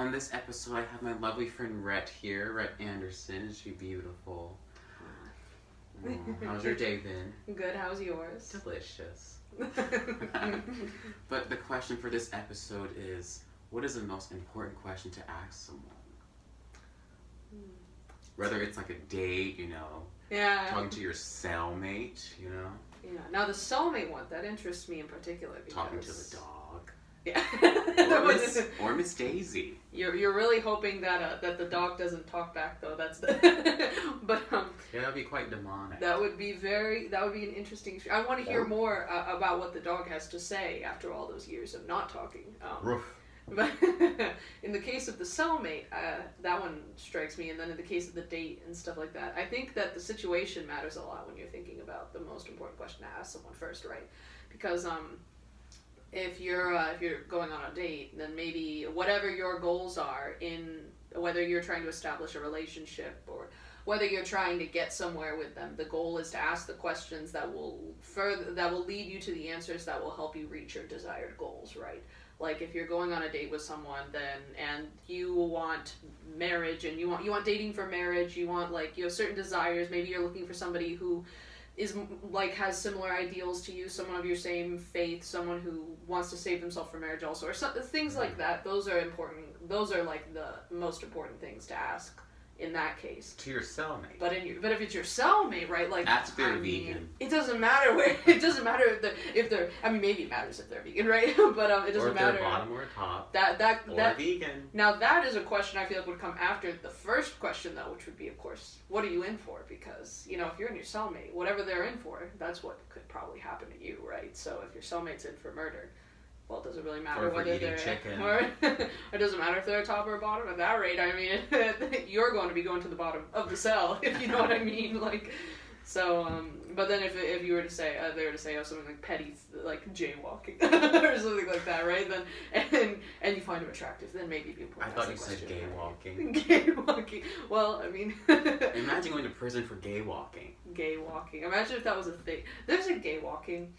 on this episode, I have my lovely friend Rhett here. Rhett Anderson. Is she beautiful? Oh, how's your day been? Good. How's yours? Delicious. But the question for this episode is, what is the most important question to ask someone? Whether it's like a date, Yeah. talking to your cellmate, Yeah. Now the cellmate one, that interests me in particular because... talking to the dog. Yeah. or Miss Daisy. You're really hoping that that the dog doesn't talk back though. That's the but Yeah, that'd be quite demonic. that would be an interesting. I want to hear more about what the dog has to say after all those years of not talking. Roof. But in the case of the cellmate, that one strikes me, and then in the case of the date and stuff like that, I think that the situation matters a lot when you're thinking about the most important question to ask someone first, right? Because if you're going on a date, then maybe whatever your goals are, in whether you're trying to establish a relationship or whether you're trying to get somewhere with them, the goal is to ask the questions that will lead you to the answers that will help you reach your desired goals, right? Like if you're going on a date with someone, and you want marriage, and you want dating for marriage, you want certain desires. Maybe you're looking for somebody who is has similar ideals to you, someone of your same faith, someone who wants to save themselves for marriage also, or things like that. Those are important. Those are the most important things to ask in that case. To your cellmate. But if it's your cellmate, right? That's if they're vegan. It doesn't matter where. It doesn't matter if they're. I mean, maybe it matters if they're vegan, right? But it doesn't matter. Or if they're bottom or top. That vegan. Now that is a question I feel like would come after the first question though, which would be, of course, what are you in for? Because if you're in your cellmate, whatever they're in for, that's what could probably happen to you, right? So if your cellmate's in for murder, well, it doesn't really matter whether they're chicken. Or it doesn't matter if they're a top or a bottom. At that rate, I mean, you're going to be going to the bottom of the cell, if you know what I mean. But then if you were to say something like petty, like jaywalking or something like that, right? Then and you find him attractive, then maybe it'd be important. I thought you said gay walking. Gay walking. Well, I mean. Imagine going to prison for gay walking. Gay walking. Imagine if that was a thing. There's a gay walking.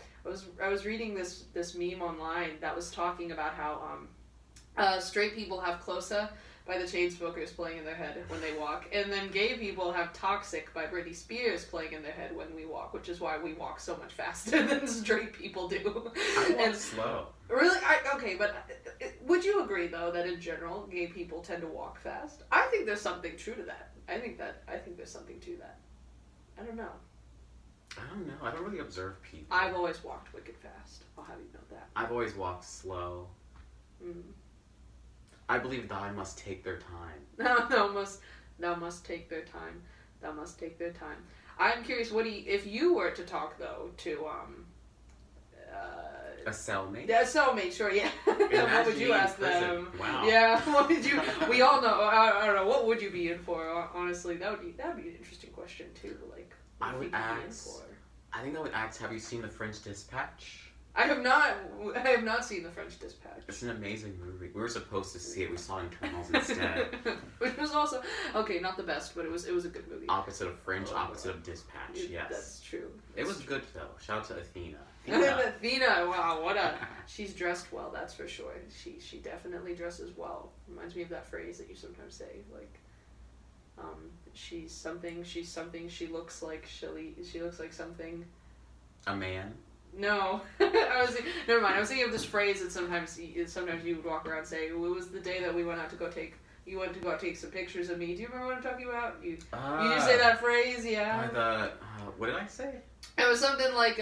I was reading this meme online that was talking about how straight people have Closer by the Chainsmokers playing in their head when they walk, and then gay people have Toxic by Britney Spears playing in their head when we walk, which is why we walk so much faster than straight people do. I walk slow. Really? Okay, but would you agree though that in general gay people tend to walk fast? I think there's something true to that. I think there's something to that. I don't know. I don't know. I don't really observe people. I've always walked wicked fast. I'll have you know that. I've always walked slow. Mm. I believe thou must take their time. Thou must take their time. Thou must take their time. I'm curious, if you were to talk though to a cellmate? Yeah, a cellmate, sure, yeah. What would you ask them? Wow. Yeah, what would you? We all know. I don't know. What would you be in for? Honestly, that would be an interesting question too. I would ask. I think I would ask, have you seen The French Dispatch? I have not seen The French Dispatch. It's an amazing movie. We were supposed to see it. We saw Internals instead. Which was also not the best, but it was a good movie. Opposite of French, opposite of Dispatch. Yes, that's true. It was good though. Shout out to Athena. Athena, wow, she's dressed well. That's for sure. She definitely dresses well. Reminds me of that phrase that you sometimes say, she's something. She looks like something. A man. No, never mind. I was thinking of this phrase that sometimes you would walk around saying, "It was the day that we went out to go take. You went to go take some pictures of me." Do you remember what I'm talking about? You just say that phrase, yeah. What did I say? It was something like,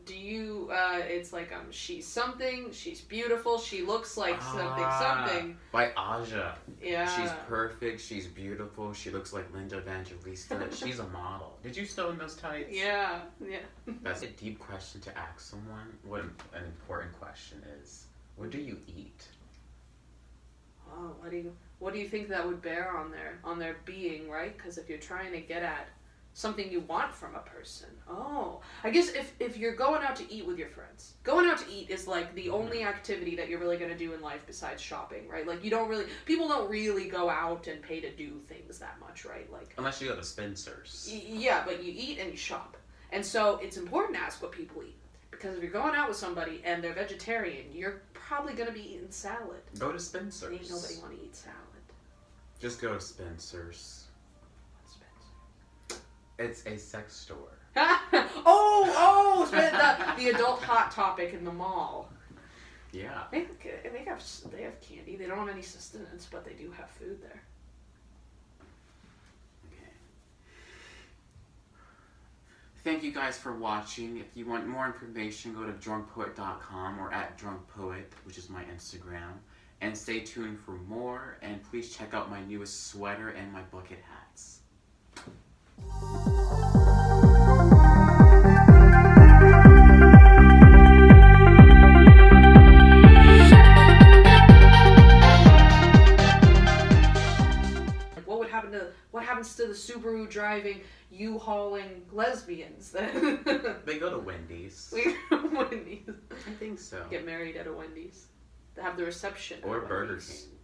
it's like, she's something, she's beautiful, she looks like something. By Aja. Yeah. She's perfect, she's beautiful, she looks like Linda Evangelista. She's a model. Did you sew in those tights? Yeah. That's a deep question to ask someone. What an important question is. What do you eat? Oh, what do you think that would bear on their being, right? Because if you're trying to get at something you want from a person. Oh, I guess if you're going out to eat with your friends, going out to eat is the only activity that you're really going to do in life besides shopping, right? People don't really go out and pay to do things that much, right? Unless you go to Spencer's. Yeah, but you eat and you shop. And so it's important to ask what people eat. Because if you're going out with somebody and they're vegetarian, you're probably gonna be eating salad. Go to Spencer's. Ain't nobody want to eat salad. Just go to Spencer's. Spencer. It's a sex store. The adult Hot Topic in the mall. Yeah. They have candy. They don't have any sustenance, but they do have food there. Okay. Thank you guys for watching. If you want more information, go to drunkpoet.com or @drunkpoet, which is my Instagram. And stay tuned for more. And please check out my newest sweater and my bucket hats. What happens to the Subaru driving, U-hauling lesbians then? They go to Wendy's. Wendy's. I think so. Get married at a Wendy's. They have the reception Or at Burger Wendy's. King.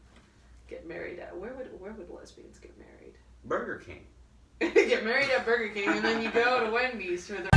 Get married at where would lesbians get married? Burger King. Get married at Burger King and then you go to Wendy's for the